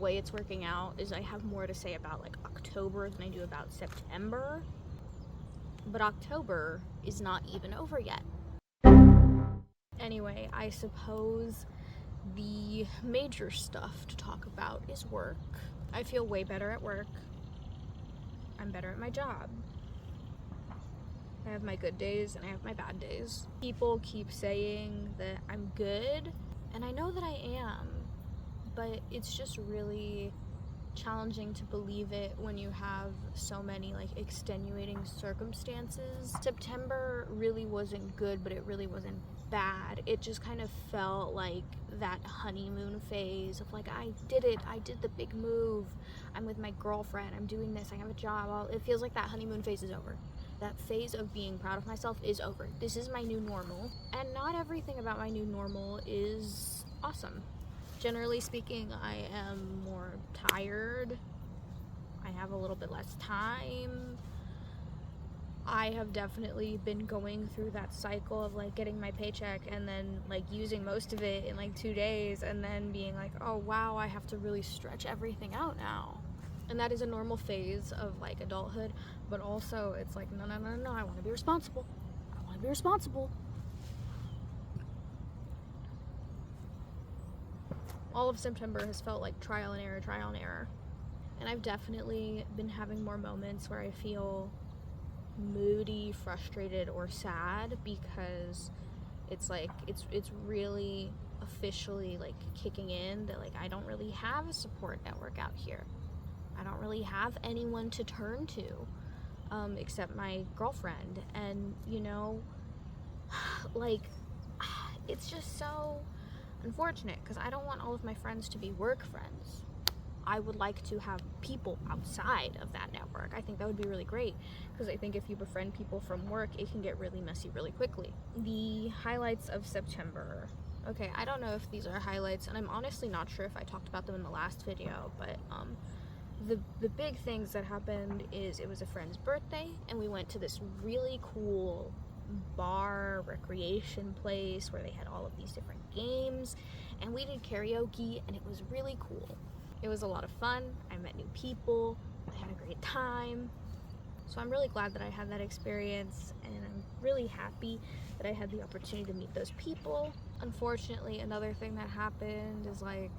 The way it's working out is I have more to say about like October than I do about September, but October is not even over yet. Anyway, I suppose the major stuff to talk about is work. I feel way better at work. I'm better at my job. I have my good days and I have my bad days. People keep saying that I'm good, and I know that I am, but it's just really challenging to believe it when you have so many like extenuating circumstances. September really wasn't good, but it really wasn't bad. It just kind of felt like that honeymoon phase of like, I did it, I did the big move, I'm with my girlfriend, I'm doing this, I have a job. It feels like that honeymoon phase is over. That phase of being proud of myself is over. This is my new normal, and not everything about my new normal is awesome. Generally speaking, I am more tired. I have a little bit less time. I have definitely been going through that cycle of like getting my paycheck and then like using most of it in like 2 days and then being like, oh wow, I have to really stretch everything out now. And that is a normal phase of like adulthood, but also it's like, no, I want to be responsible. I want to be responsible. All of September has felt like trial and error. And I've definitely been having more moments where I feel moody, frustrated, or sad because it's like, it's really officially like kicking in that like I don't really have a support network out here. I don't really have anyone to turn to except my girlfriend. And you know, like, it's just so unfortunate because I don't want all of my friends to be work friends. I would like to have people outside of that network. I think that would be really great because I think if you befriend people from work, it can get really messy really quickly. The highlights of September. Okay, I don't know if these are highlights, and I'm honestly not sure if I talked about them in the last video, but the big things that happened is it was a friend's birthday and we went to this really cool bar recreation place where they had all of these different games, and we did karaoke and it was really cool. It was a lot of fun. I met new people. I had a great time. So I'm really glad that I had that experience, and I'm really happy that I had the opportunity to meet those people. Unfortunately, another thing that happened is like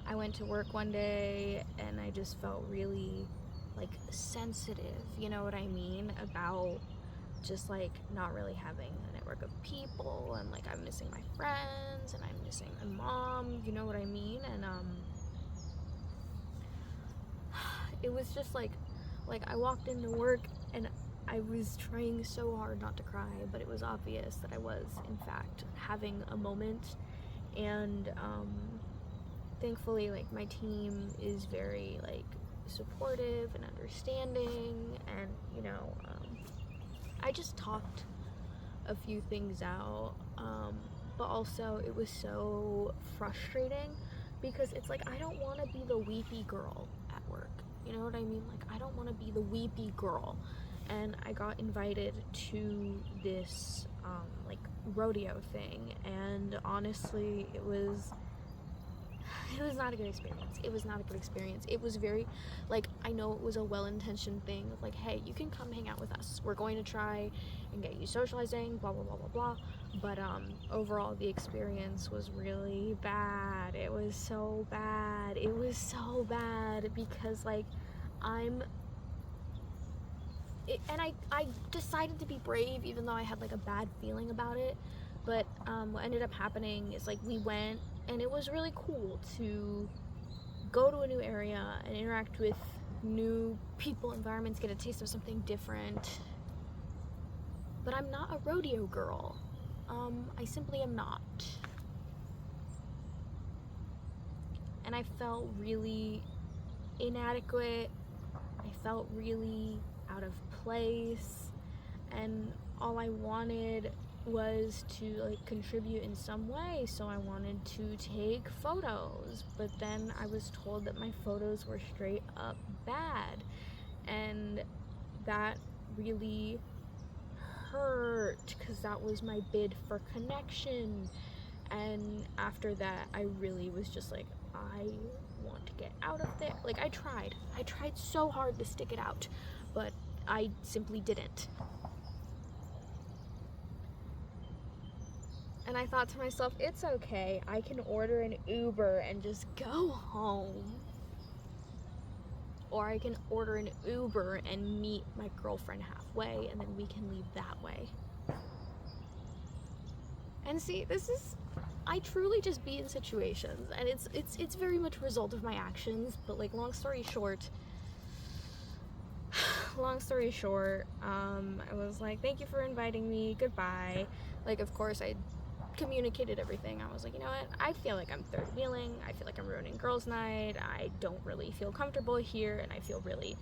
I went to work one day and I just felt really like sensitive, you know what I mean, about just like not really having a network of people, and like I'm missing my friends and I'm missing my mom, you know what I mean. And it was just like I walked into work and I was trying so hard not to cry, but it was obvious that I was in fact having a moment. And thankfully like my team is very like supportive and understanding, and you know, I just talked a few things out, but also it was so frustrating because it's like I don't want to be the weepy girl at work, you know what I mean? Like I don't want to be the weepy girl. And I got invited to this like rodeo thing, and honestly it was not a good experience. It was not a good experience. It was very, like, I know it was a well-intentioned thing of like, hey, you can come hang out with us. We're going to try and get you socializing, blah, blah, blah, blah, blah. But overall, the experience was really bad. It was so bad. It was so bad because, like, and I decided to be brave even though I had, like, a bad feeling about it. But what ended up happening is, like, we went, and it was really cool to go to a new area and interact with new people, environments, get a taste of something different. But I'm not a rodeo girl. I simply am not. And I felt really inadequate. I felt really out of place. And all I wanted was to like contribute in some way, so I wanted to take photos, but then I was told that my photos were straight up bad, and that really hurt because that was my bid for connection. And after that I really was just like, I want want to get out of there. Like, I tried so hard to stick it out, but I simply didn't. And I thought to myself, it's okay, I can order an Uber and just go home. Or I can order an Uber and meet my girlfriend halfway, and then we can leave that way. And see, I truly just be in situations, and it's very much a result of my actions, but like, long story short, I was like, thank you for inviting me, goodbye. Like, of course, I communicated everything. I was like, you know what, I feel like I'm third wheeling, I feel like I'm ruining girls' night, I don't really feel comfortable here, and I feel really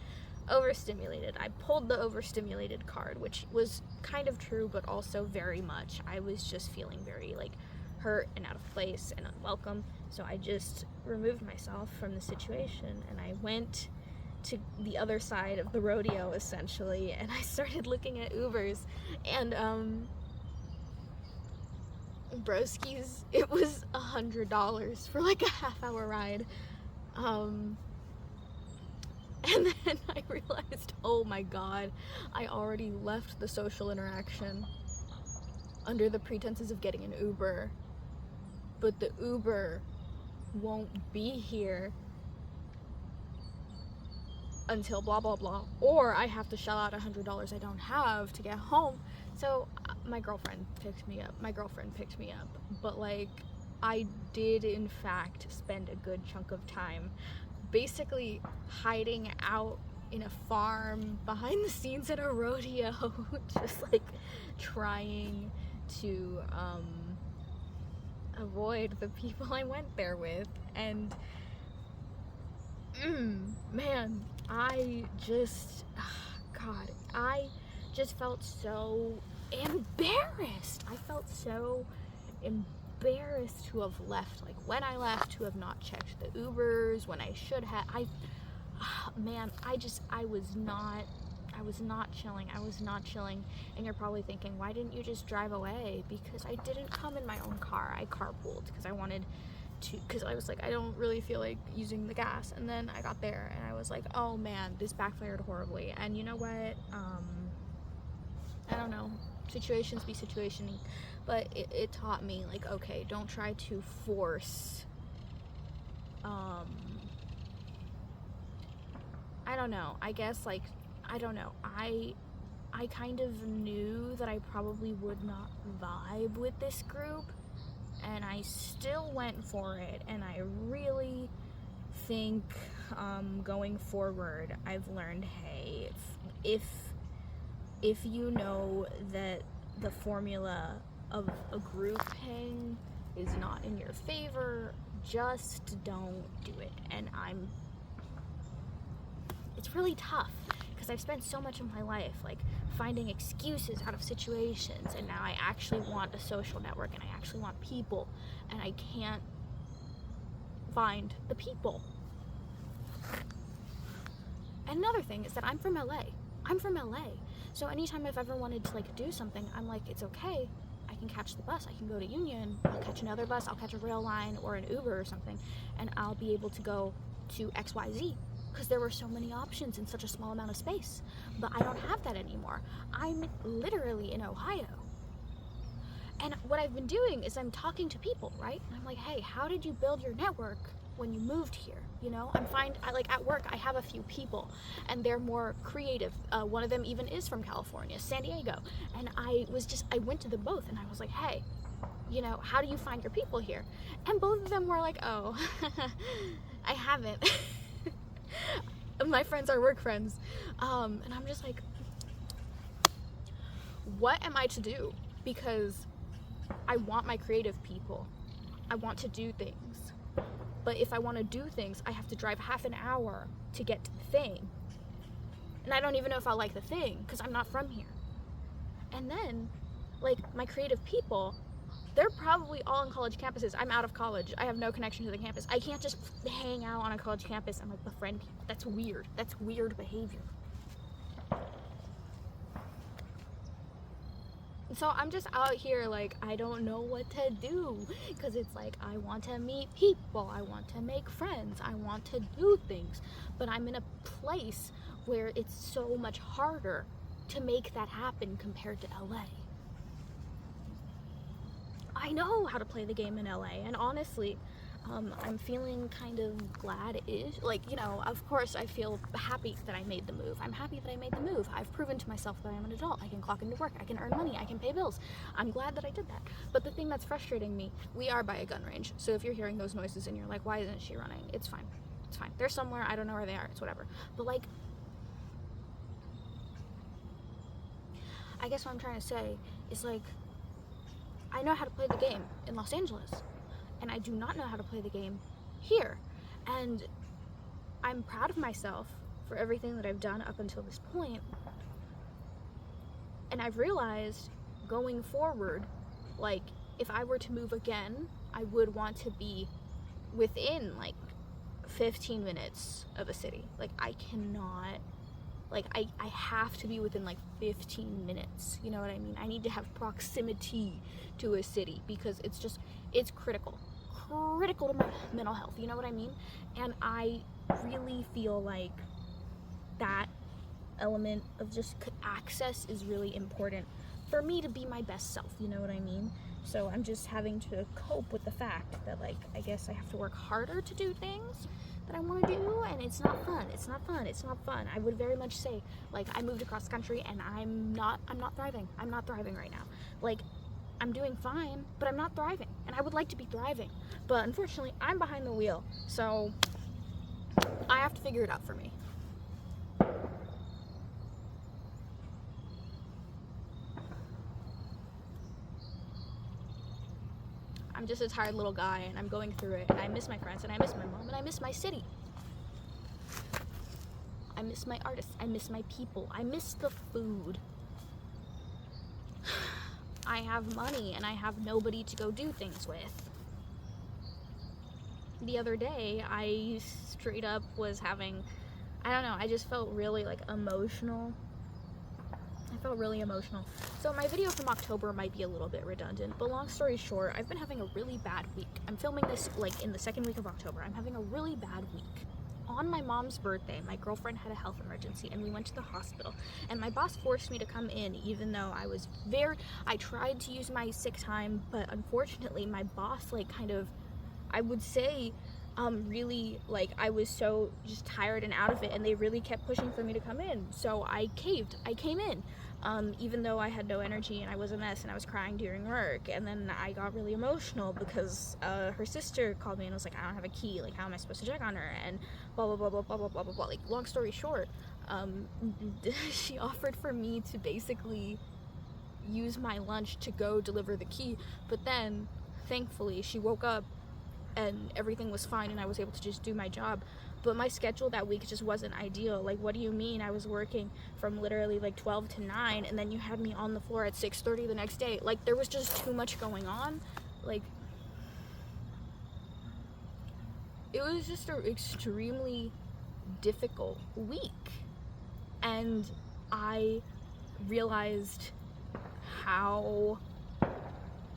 overstimulated. I pulled the overstimulated card, which was kind of true, but also very much, I was just feeling very like hurt and out of place and unwelcome, so I just removed myself from the situation, and I went to the other side of the rodeo, essentially, and I started looking at Ubers, and broskies, it was $100 for like a half-hour ride. And then I realized, oh my god, I already left the social interaction under the pretenses of getting an Uber, but the Uber won't be here until blah blah blah, or I have to shell out $100 I don't have to get home. So my girlfriend picked me up, but like, I did in fact spend a good chunk of time basically hiding out in a farm behind the scenes at a rodeo, just like trying to avoid the people I went there with. And man, I just felt so embarrassed. I felt so embarrassed to have left, like when I left, to have not checked the Ubers when I should have. I was not chilling. And you're probably thinking, why didn't you just drive away? Because I didn't come in my own car. I carpooled because I was like, I don't really feel like using the gas. And then I got there and I was like, oh man, this backfired horribly. And you know what, I don't know, situations be situationing, but it taught me, like, okay, don't try to force, I don't know, I guess, like, I don't know, I kind of knew that I probably would not vibe with this group, and I still went for it. And I really think, going forward, I've learned, hey, if you know that the formula of a group hang is not in your favor, just don't do it. And it's really tough, because I've spent so much of my life like finding excuses out of situations, and now I actually want a social network, and I actually want people, and I can't find the people. Another thing is that I'm from LA. So anytime I've ever wanted to like do something, I'm like, it's okay, I can catch the bus, I can go to Union, I'll catch another bus, I'll catch a rail line or an Uber or something, and I'll be able to go to XYZ, because there were so many options in such a small amount of space. But I don't have that anymore. I'm literally in Ohio. And what I've been doing is I'm talking to people, right? And I'm like, hey, how did you build your network when you moved here? You know, at work, I have a few people, and they're more creative. One of them even is from California, San Diego. And I went to them both, and I was like, hey, you know, how do you find your people here? And both of them were like, oh, I haven't. My friends are work friends. And I'm just like, what am I to do? Because I want my creative people. I want to do things. But if I want to do things, I have to drive half an hour to get to the thing. And I don't even know if I'll like the thing, because I'm not from here. And then, like, my creative people, they're probably all on college campuses. I'm out of college. I have no connection to the campus. I can't just hang out on a college campus and like befriend people. That's weird. That's weird behavior. So I'm just out here like I don't know what to do, because it's like I want to meet people, I want to make friends, I want to do things, but I'm in a place where it's so much harder to make that happen compared to LA. I know how to play the game in LA, and honestly, I'm feeling kind of glad-ish. Like, you know, of course I feel happy that I made the move. I'm happy that I made the move. I've proven to myself that I'm an adult. I can clock into work. I can earn money. I can pay bills. I'm glad that I did that. But the thing that's frustrating me, we are by a gun range. So if you're hearing those noises and you're like, why isn't she running? It's fine. It's fine. They're somewhere. I don't know where they are. It's whatever. But like, I guess what I'm trying to say is like, I know how to play the game in Los Angeles, and I do not know how to play the game here. And I'm proud of myself for everything that I've done up until this point. And I've realized going forward, like, if I were to move again, I would want to be within like 15 minutes of a city. Like, I cannot, like, I have to be within like 15 minutes. You know what I mean? I need to have proximity to a city, because it's critical to my mental health. You know what I mean? And I really feel like that element of just access is really important for me to be my best self. You know what I mean? So I'm just having to cope with the fact that, like, I guess I have to work harder to do things that I want to do, and it's not fun. It's not fun. I would very much say, like, I moved across the country and I'm not thriving. I'm not thriving right now. Like, I'm doing fine, but I'm not thriving, and I would like to be thriving, but unfortunately I'm behind the wheel, so I have to figure it out for me. I'm just a tired little guy, and I'm going through it, and I miss my friends, and I miss my mom, and I miss my city. I miss my artists. I miss my people. I miss the food. I have money, and I have nobody to go do things with. The other day, I straight up was having, I don't know, I just felt really, like, emotional. I felt really emotional. So my video from October might be a little bit redundant, but long story short, I've been having a really bad week. I'm filming this, like, in the second week of October. I'm having a really bad week. On my mom's birthday, my girlfriend had a health emergency, and we went to the hospital, and my boss forced me to come in, even though I tried to use my sick time, but unfortunately my boss, like, kind of, I would say, really, like, I was so just tired and out of it, and they really kept pushing for me to come in, so I caved. I came in, even though I had no energy and I was a mess and I was crying during work. And then I got really emotional because her sister called me and was like, I don't have a key, like, how am I supposed to check on her, and blah blah blah blah blah blah blah blah blah. Like, long story short, she offered for me to basically use my lunch to go deliver the key, but then thankfully she woke up and everything was fine and I was able to just do my job. But my schedule that week just wasn't ideal. Like, what do you mean? I was working from literally like 12 to 9, and then you had me on the floor at 6:30 the next day. Like, there was just too much going on. Like, it was just an extremely difficult week. And I realized how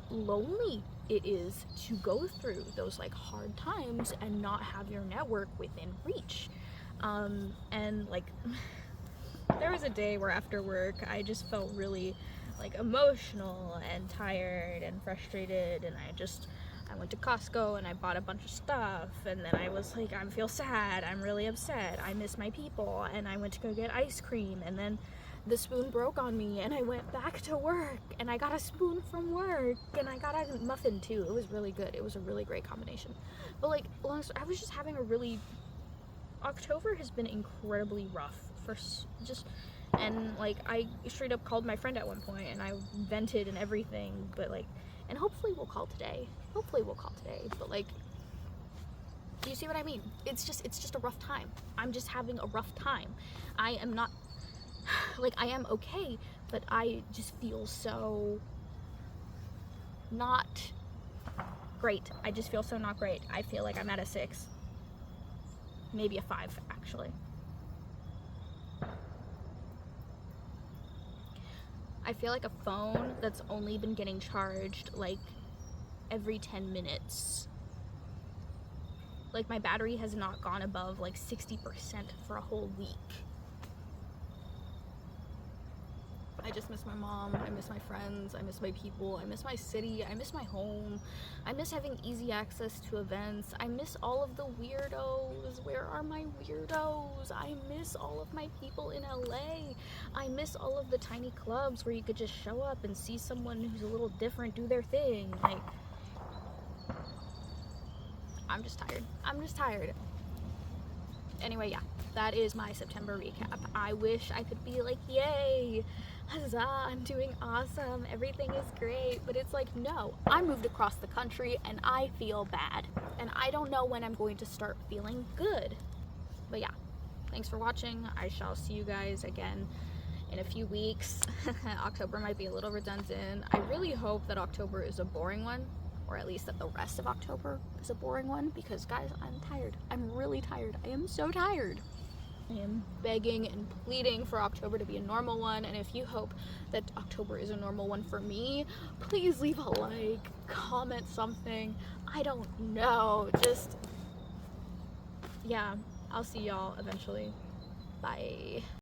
lonely it is to go through those, like, hard times and not have your network within reach. And like, there was a day where after work I just felt really, like, emotional and tired and frustrated, and I went to Costco and I bought a bunch of stuff, and then I was like, I feel sad, I'm really upset, I miss my people, and I went to go get ice cream, and then the spoon broke on me, and I went back to work, and I got a spoon from work, and I got a muffin too. It was really good. It was a really great combination. But, like, I was just having a really, October has been incredibly rough and, like, I straight up called my friend at one point, and I vented and everything, but, like, and hopefully we'll call today, but, like, do you see what I mean? It's just a rough time. I'm just having a rough time. I am not, like, I am okay, but I just feel so not great. I just feel so not great. I feel like I'm at a 6, maybe a 5, actually. I feel like a phone that's only been getting charged like every 10 minutes. Like my battery has not gone above like 60% for a whole week. I just miss my mom, I miss my friends, I miss my people, I miss my city, I miss my home, I miss having easy access to events, I miss all of the weirdos. Where are my weirdos? I miss all of my people in LA. I miss all of the tiny clubs where you could just show up and see someone who's a little different do their thing. Like, I'm just tired. Anyway, yeah, that is my September recap. I wish I could be like, yay, huzzah, I'm doing awesome, everything is great, but it's like, no, I moved across the country and I feel bad, and I don't know when I'm going to start feeling good. But yeah, thanks for watching. I shall see you guys again in a few weeks. October might be a little redundant. I really hope that October is a boring one, or at least that the rest of October is a boring one, because guys, I'm tired. I'm really tired. I am so tired. I am begging and pleading for October to be a normal one, and if you hope that October is a normal one for me, please leave a like, comment something. I don't know, just, yeah, I'll see y'all eventually. Bye.